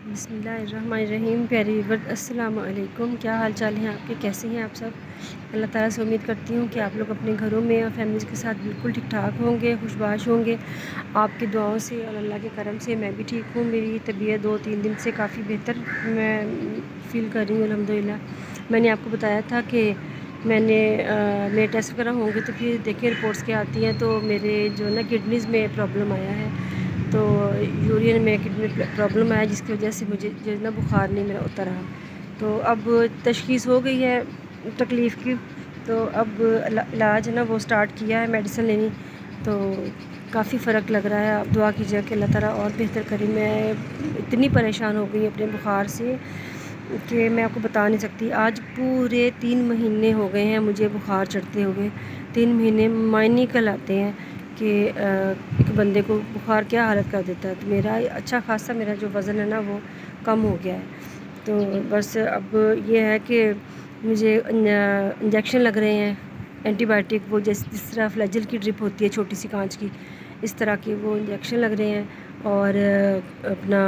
بسم اللہ الرحمن الرحیم۔ پیارے ویور السلام علیکم، کیا حال چال ہیں آپ کے؟ کیسے ہیں آپ سب؟ اللہ تعالیٰ سے امید کرتی ہوں کہ آپ لوگ اپنے گھروں میں اور فیملیز کے ساتھ بالکل ٹھیک ٹھاک ہوں گے، خوشباش ہوں گے۔ آپ کی دعاؤں سے اور اللہ کے کرم سے میں بھی ٹھیک ہوں۔ میری طبیعت 2-3 دن سے کافی بہتر میں فیل کر رہی ہوں الحمدللہ۔ میں نے آپ کو بتایا تھا کہ میرے ٹیسٹ وغیرہ ہوں گے تو پھر دیکھیں رپورٹس کیا آتی ہیں، تو میرے جو ہے نا کڈنیز میں پرابلم آیا ہے، تو یورین میں کڈنی پرابلم آیا، جس کی وجہ سے مجھے جو ہے نا بخار نہیں میرا اتر رہا۔ تو اب تشخیص ہو گئی ہے تکلیف کی، تو اب علاج ہے نا وہ سٹارٹ کیا ہے، میڈیسن لینی، تو کافی فرق لگ رہا ہے۔ آپ دعا کیجیے کہ اللہ تعالیٰ اور بہتر کرے۔ میں اتنی پریشان ہو گئی اپنے بخار سے کہ میں آپ کو بتا نہیں سکتی۔ آج پورے 3 مہینے ہو گئے ہیں مجھے بخار چڑھتے ہوئے۔ 3 مہینے معنی کہلاتے ہیں کہ ایک بندے کو بخار کیا حالت کر دیتا ہے۔ تو میرا اچھا خاصا میرا جو وزن ہے نا وہ کم ہو گیا ہے۔ تو بس اب یہ ہے کہ مجھے انجیکشن لگ رہے ہیں اینٹی بائیوٹک، وہ جس طرح فلیجل کی ڈرپ ہوتی ہے چھوٹی سی کانچ کی، اس طرح کے وہ انجیکشن لگ رہے ہیں، اور اپنا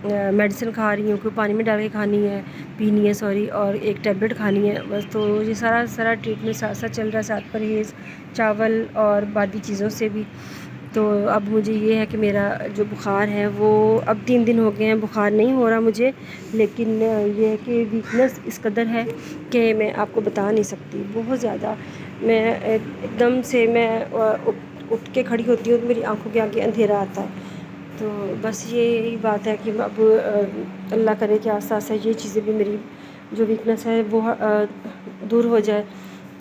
میڈیسن کھا رہی ہوں کہ پانی میں ڈال کے کھانی ہے، پینی ہے سوری، اور ایک ٹیبلٹ کھانی ہے بس۔ تو یہ سارا ٹریٹمنٹ ساتھ ساتھ چل رہا ہے، ساتھ پرہیز چاول اور باقی چیزوں سے بھی۔ تو اب مجھے یہ ہے کہ میرا جو بخار ہے وہ اب 3 دن ہو گئے ہیں، بخار نہیں ہو رہا مجھے، لیکن یہ ہے کہ ویکنس اس قدر ہے کہ میں آپ کو بتا نہیں سکتی، بہت زیادہ۔ میں ایک دم سے میں اٹھ کے کھڑی ہوتی ہوں تو میری آنکھوں کے آگے اندھیرا آتا ہے۔ تو بس یہی بات ہے کہ اب اللہ کرے کہ آہستہ آہستہ یہ چیزیں بھی، میری جو ویکنس ہے وہ دور ہو جائے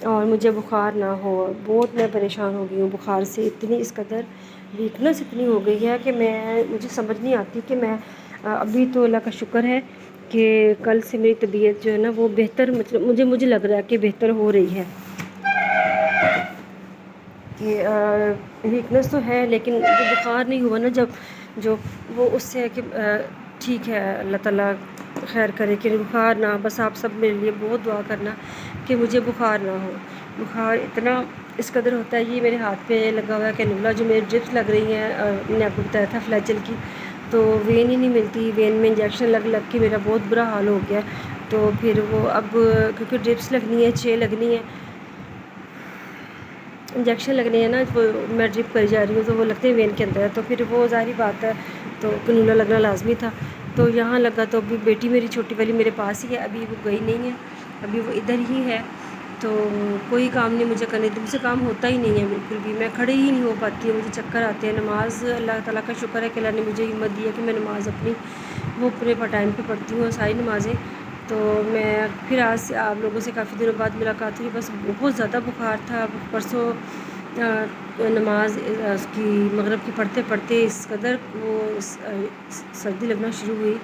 اور مجھے بخار نہ ہو۔ بہت میں پریشان ہو گئی ہوں بخار سے، اتنی اس قدر ویکنس اتنی ہو گئی ہے کہ مجھے سمجھ نہیں آتی کہ میں ابھی تو اللہ کا شکر ہے کہ کل سے میری طبیعت جو ہے نا وہ بہتر، مطلب مجھے لگ رہا ہے کہ بہتر ہو رہی ہے، کہ ویکنس تو ہے لیکن جو بخار نہیں ہوا نا جب، جو وہ اس سے ہے کہ ٹھیک ہے، اللہ تعالیٰ خیر کرے کہ بخار نہ، بس آپ سب میرے لیے بہت دعا کرنا کہ مجھے بخار نہ ہو۔ بخار اتنا اس قدر ہوتا ہے، یہ میرے ہاتھ پہ لگا ہوا ہے کینولا، جو میری ڈرپس لگ رہی ہیں، میں نے آپ کو بتایا تھا فلیجل کی، تو وین ہی نہیں ملتی، وین میں انجیکشن لگ لگ کے میرا بہت برا حال ہو گیا۔ تو پھر وہ اب کیونکہ ڈرپس لگنی ہے، 6 لگنی ہے، انجیکشن لگنے ہیں نا، وہ میں ڈرپ کری جا رہی ہوں تو وہ لگتے ہیں وین کے اندر، تو پھر وہ ظاہری بات ہے، تو کنولا لگنا لازمی تھا۔ تو یہاں لگا تو ابھی بیٹی میری چھوٹی والی میرے پاس ہی ہے، ابھی وہ گئی نہیں ہے، ابھی وہ ادھر ہی ہے، تو کوئی کام نہیں مجھے کرنے، مجھ سے کام ہوتا ہی نہیں ہے بالکل بھی، میں کھڑے ہی نہیں ہو پاتی ہوں، مجھے چکر آتے ہیں۔ نماز اللہ تعالیٰ کا شکر ہے کہ اللہ نے مجھے ہمت دی ہے کہ میں نماز اپنی وہ پورے ٹائم پہ پڑھتی ہوں، ساری نمازیں۔ تو میں پھر آج سے آپ لوگوں سے کافی دنوں بعد ملاقات ہوئی، بس بہت زیادہ بخار تھا۔ پرسوں نماز اس کی مغرب کی پڑھتے پڑھتے اس قدر وہ سردی لگنا شروع ہوئی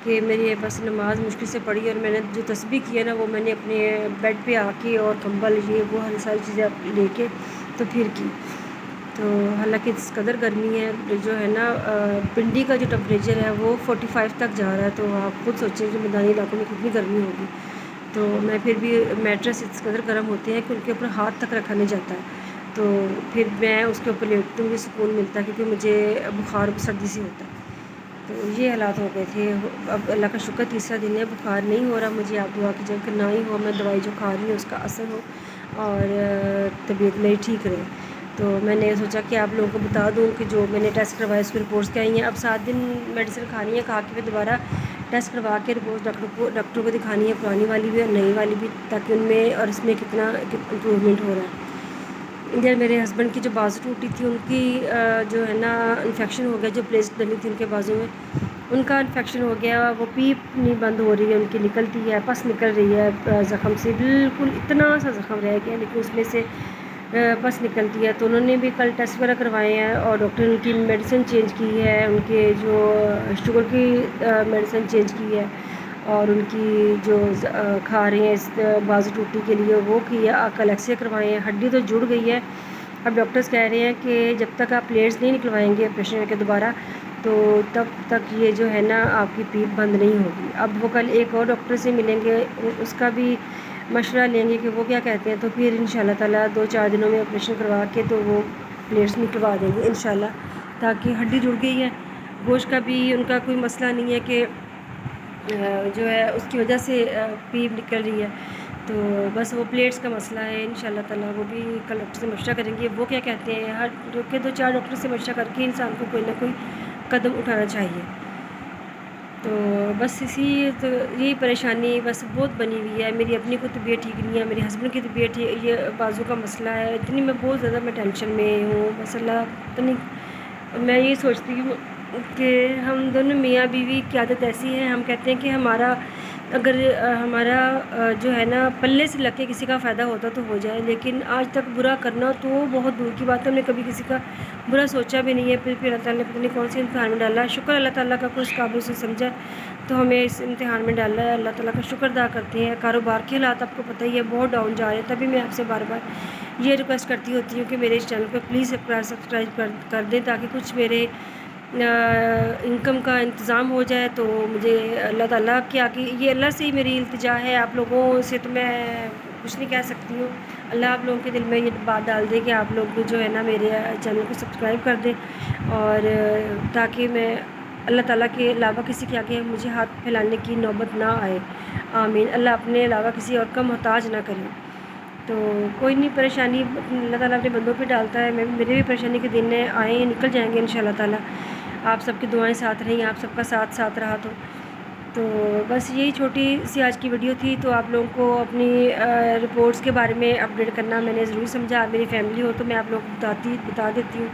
کہ میری بس نماز مشکل سے پڑھی، اور میں نے جو تسبیح کی ہے نا وہ میں نے اپنے بیڈ پہ آ کے اور کمبل یہ وہ ساری چیزیں لے کے تو پھر کی۔ تو حالانکہ اس قدر گرمی ہے، جو ہے نا پنڈی کا جو ٹمپریچر ہے وہ 45 تک جا رہا ہے، تو آپ خود سوچیں کہ میدانی علاقوں میں کتنی گرمی ہوگی۔ تو میں پھر بھی میٹرس اس قدر گرم ہوتے ہیں کہ ان کے اوپر ہاتھ تک رکھا نہیں جاتا ہے، تو پھر میں اس کے اوپر لیٹتی ہوں، مجھے سکون ملتا ہے کیونکہ مجھے بخار سردی سے ہوتا ہے۔ تو یہ حالات ہو گئے تھے۔ اب اللہ کا شکر تیسرا دن ہے، بخار نہیں ہو رہا مجھے، آپ دعا کیجیے کہ نہ ہی ہو، میں دوائی جو کھا رہی ہوں اس کا اثر ہو اور طبیعت میری ٹھیک رہے۔ تو میں نے سوچا کہ آپ لوگوں کو بتا دوں کہ جو میں نے ٹیسٹ کروائے اس کی رپورٹس کیا آئی ہیں۔ اب 7 دن میڈیسن کھانی ہے، کھا کے پھر دوبارہ ٹیسٹ کروا کے رپورٹ ڈاکٹر کو دکھانی ہے، پرانی والی بھی اور نئی والی بھی، تاکہ ان میں اور اس میں کتنا امپروومنٹ ہو رہا ہے۔ ادھر میرے ہسبینڈ کی جو بازو ٹوٹی تھی ان کی جو ہے نا انفیکشن ہو گیا، جو پلیٹ ڈلی تھی ان کے بازو میں ان کا انفیکشن ہو گیا، وہ پیپ نہیں بند ہو رہی ہے ان کی، نکلتی ہے، پس نکل رہی ہے زخم سے، بالکل اتنا سا زخم رہ گیا لیکن اس میں سے پس نکلتی ہے۔ تو انہوں نے بھی کل ٹیسٹ وغیرہ کروائے ہیں اور ڈاکٹر نے ان کی میڈیسن چینج کی ہے، ان کے جو شوگر کی میڈیسن چینج کی ہے، اور ان کی جو کھا رہے ہیں اس بازو ٹوٹی کے لیے وہ کی ہے، کل ایکس رے کروائے ہیں، ہڈی تو جڑ گئی ہے۔ اب ڈاکٹرز کہہ رہے ہیں کہ جب تک آپ پلیٹس نہیں نکلوائیں گے آپریشن کر کے دوبارہ، تو تب تک یہ جو ہے نا آپ کی پیپ بند نہیں ہوگی۔ اب وہ کل ایک اور ڈاکٹر سے ملیں گے، اس کا بھی مشورہ لیں گے کہ وہ کیا کہتے ہیں، تو پھر انشاءاللہ تعالیٰ 2-4 دنوں میں آپریشن کروا کے تو وہ پلیٹس نکلوا دیں گے انشاءاللہ، تاکہ ہڈی جڑ گئی ہے۔ گوشت کا بھی ان کا کوئی مسئلہ نہیں ہے کہ جو ہے اس کی وجہ سے پیپ نکل رہی ہے. تو بس وہ پلیٹس کا مسئلہ ہے. انشاءاللہ تعالیٰ وہ بھی کل ڈاکٹر سے مشورہ کریں گے. وہ کیا کہتے ہیں، ہر 2-4 ڈاکٹر سے مشورہ کر کے انسان کو کوئی نہ کوئی قدم اٹھانا چاہیے. تو بس یہی پریشانی بس بہت بنی ہوئی ہے. میری اپنی کو طبیعت ٹھیک نہیں ہے، میرے ہسبینڈ کی طبیعت یہ بازو کا مسئلہ ہے. اتنی میں بہت زیادہ میں ٹینشن میں ہوں. بس اللہ پتہ نہیں، میں یہ سوچتی ہوں کہ ہم دونوں میاں بیوی کی عادت ایسی ہے، ہم کہتے ہیں کہ اگر ہمارا جو ہے نا پلے سے لگ کے کسی کا فائدہ ہوتا تو ہو جائے، لیکن آج تک برا کرنا تو بہت دور کی بات ہے. ہم نے کبھی کسی کا برا سوچا بھی نہیں ہے. پھر اللہ تعالیٰ نے پتہ نہیں کون سے امتحان میں ڈالا. شکر اللہ تعالیٰ کا کوئی اس قابل سے سمجھا تو ہمیں اس امتحان میں ڈالا ہے. اللہ تعالیٰ کا شکر ادا کرتے ہیں. کاروبار کے حالات آپ کو پتہ ہی ہے بہت ڈاؤن جا رہے ہیں. تبھی میں آپ سے بار بار یہ ریکویسٹ کرتی ہوتی ہوں کہ میرے اس چینل کو پلیز سبسکرائب کر دیں تاکہ کچھ میرے انکم کا انتظام ہو جائے. تو مجھے اللہ تعالیٰ کے آگے یہ اللہ سے ہی میری التجا ہے. آپ لوگوں سے تو میں کچھ نہیں کہہ سکتی ہوں. اللہ آپ لوگوں کے دل میں یہ بات ڈال دے کہ آپ لوگ جو ہے نا میرے چینل کو سبسکرائب کر دیں، اور تاکہ میں اللہ تعالیٰ کے علاوہ کسی کے آگے مجھے ہاتھ پھیلانے کی نوبت نہ آئے. آمین. اللہ اپنے علاوہ کسی اور کا محتاج نہ کرے. تو کوئی نہیں، پریشانی اللہ تعالیٰ اپنے بندوں پہ ڈالتا ہے. میرے بھی پریشانی کے دن آئیں، نکل جائیں گے انشاءاللہ تعالیٰ. آپ سب کی دعائیں ساتھ رہیں، آپ سب کا ساتھ رہا تو بس یہی چھوٹی سی آج کی ویڈیو تھی. تو آپ لوگوں کو اپنی رپورٹس کے بارے میں اپڈیٹ کرنا میں نے ضرور سمجھا. میری فیملی ہو تو میں آپ لوگوں کو بتا دیتی ہوں.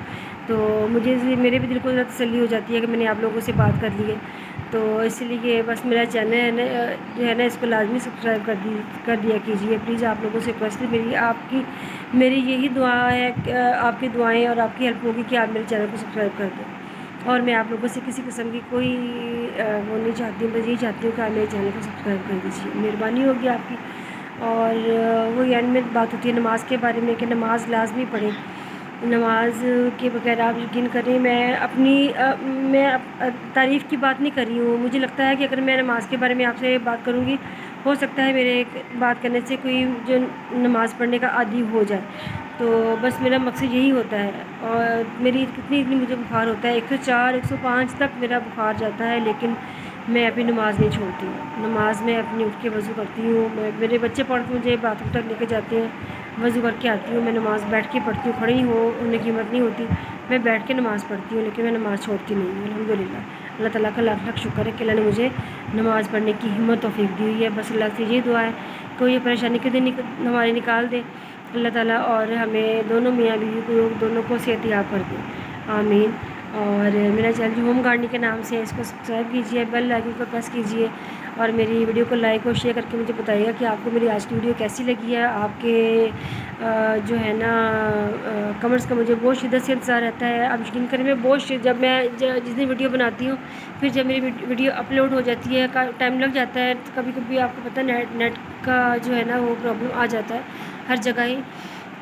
تو میرے بھی دل کو ذرا تسلی ہو جاتی ہے کہ میں نے آپ لوگوں سے بات کر لی ہے. تو اس لیے بس میرا چینل جو ہے نا اس کو لازمی سبسکرائب کر دیا کیجیے پلیز. آپ لوگوں سے ریکویسٹ ہے میری یہی دعا ہے کہ آپ کی دعائیں اور آپ کی ہیلپ ہوگی کہ آپ میرے چینل کو سبسکرائب کر دیں. اور میں آپ لوگوں سے کسی قسم کی کوئی وہ نہیں چاہتی ہوں، بس یہی چاہتی ہوں کہ آپ میرے چینل کو سبسکرائب کر دیجیے. مہربانی ہوگی آپ کی. اور وہ اینڈ میں بات ہوتی ہے نماز کے بارے میں کہ نماز لازمی پڑھیں. نماز کے بغیر آپ یقین کریں میں تعریف کی بات نہیں کر رہی ہوں. مجھے لگتا ہے کہ اگر میں نماز کے بارے میں آپ سے بات کروں گی، ہو سکتا ہے میرے بات کرنے سے کوئی جو نماز پڑھنے کا عادی ہو جائے. تو بس میرا مقصد یہی ہوتا ہے. اور میری کتنی مجھے بخار ہوتا ہے، 104 105 تک میرا بخار جاتا ہے، لیکن میں اپنی نماز نہیں چھوڑتی. نماز میں اپنی اٹھ کے وضو کرتی ہوں. میرے بچے پڑھ کے مجھے باتھ روم تک لے کے جاتے ہیں، وضو کر کے آتی ہوں. میں نماز بیٹھ کے پڑھتی ہوں، کھڑی ہونے کی ہمت نہیں ہوتی. میں بیٹھ کے نماز پڑھتی ہوں، لیکن میں نماز چھوڑتی نہیں ہوں. الحمدللہ اللہ تعالیٰ کا لاکھ لاکھ شکر ہے کہ اللہ نے مجھے نماز پڑھنے کی ہمت توفیق دی ہوئی ہے. بس اللہ سے یہ دعا ہے کہ یہ پریشانی کے دن ہمارے نکال دے اللہ تعالیٰ، اور ہمیں دونوں میاں بیوی کو دونوں کو صحت یاب کر دے. آمین. اور میرا چینل ہوم گارڈننگ کے نام سے ہے، اس کو سبسکرائب کیجیے، بیل آئیکن کو پریس کیجیے، اور میری ویڈیو کو لائک اور شیئر کر کے مجھے بتائیے گا کہ آپ کو میری آج کی ویڈیو کیسی لگی ہے. آپ کے جو ہے نا کمنٹس کا مجھے بہت شدت سے انتظار رہتا ہے. آپ یقین کریں جب میں جس دن ویڈیو بناتی ہوں، پھر جب میری ویڈیو اپلوڈ ہو جاتی ہے ٹائم لگ جاتا ہے. کبھی کبھی آپ کو پتہ ہے نیٹ کا جو ہے نا وہ پرابلم آ جاتا ہے ہر جگہ ہی.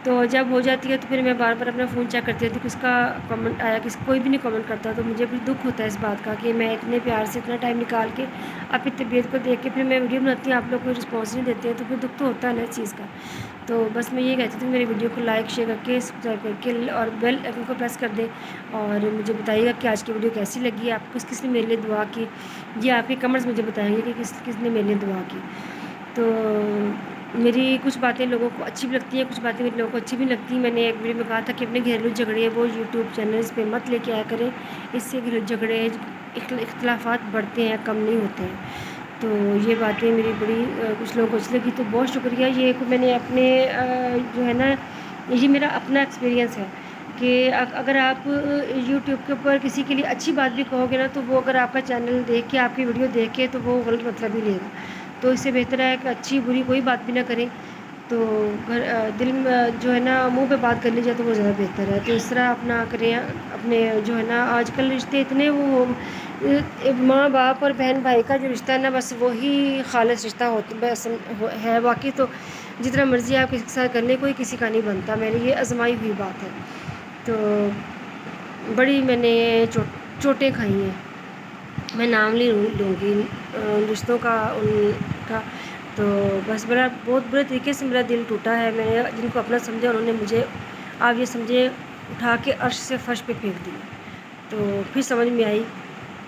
تو جب ہو جاتی ہے تو پھر میں بار بار اپنا فون چیک کرتی رہتی ہوں کس کا کامنٹ آیا، کوئی بھی نہیں کامنٹ کرتا. تو مجھے بھی دکھ ہوتا ہے اس بات کا کہ میں اتنے پیار سے اتنا ٹائم نکال کے اپنی طبیعت کو دیکھ کے پھر میں ویڈیو بناتی ہوں، آپ لوگ کوئی رسپانس نہیں دیتے ہیں، تو پھر دکھ تو ہوتا ہے نا اس چیز کا. تو بس میں یہ کہتی ہوں میری ویڈیو کو لائک شیئر کر کے سبسکرائب کر کے اور بیل آئیکن کو پریس کر دیں. اور مجھے بتائیے گا کہ آج کی ویڈیو کیسی لگی ہے، آپ کس نے میرے لیے دعا کی. یہ آپ کے کمنٹس مجھے بتائیں گے کہ کس نے میرے لیے دعا کی. تو میری کچھ باتیں لوگوں کو اچھی بھی لگتی ہیں، کچھ باتیں میرے لوگوں کو اچھی بھی لگتی ہیں. میں نے ایک ویڈیو میں کہا تھا کہ اپنے گھریلو جھگڑے وہ یوٹیوب چینلز پہ مت لے کے آیا کریں، اس سے گھریلو جھگڑے اختلافات بڑھتے ہیں، کم نہیں ہوتے ہیں. تو یہ باتیں میری بڑی کچھ لوگوں کو اچھی لگی، تو بہت شکریہ. یہ میں نے اپنے جو ہے نا یہ میرا اپنا ایکسپیرینس ہے کہ اگر آپ یوٹیوب کے اوپر کسی کے لیے اچھی بات بھی کہو گے نا، تو وہ اگر آپ کا چینل دیکھ کے آپ کی ویڈیو دیکھ کے تو وہ غلط مطلب ہی لے گا. تو اس سے بہتر ہے کہ اچھی بری کوئی بات بھی نہ کریں. تو دل میں جو ہے نا منہ پہ بات کر لی جائے تو وہ زیادہ بہتر ہے. تو اس طرح اپنا کریں. اپنے جو ہے نا آج کل رشتے اتنے وہ ماں باپ اور بہن بھائی کا جو رشتہ ہے نا بس وہی خالص رشتہ بس ہے. باقی تو جتنا مرضی آپ کسی کے ساتھ کر لیں کوئی کسی کا نہیں بنتا. میری یہ آزمائی ہوئی بات ہے. تو بڑی میں نے چوٹیں کھائی ہیں، میں نام نہیں لوں گی رشتوں کا ان کا. تو بس بہت برے طریقے سے میرا دل ٹوٹا ہے. میں نے جن کو اپنا سمجھا انہوں نے مجھے آپ یہ سمجھے اٹھا کے عرش سے فرش پہ پھینک دی. تو پھر سمجھ میں آئی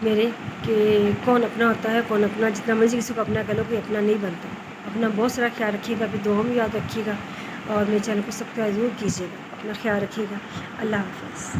میرے کہ کون اپنا ہوتا ہے کون اپنا، جتنا مرضی کسی کو اپنا کہہ لو کہ اپنا نہیں بنتا. اپنا بہت سارا خیال رکھیے گا، پھر دعا میں یاد رکھیے گا، اور میرے چینل کو سبسکرائب ضرور کیجیے گا. اپنا خیال رکھیے گا. اللہ حافظ.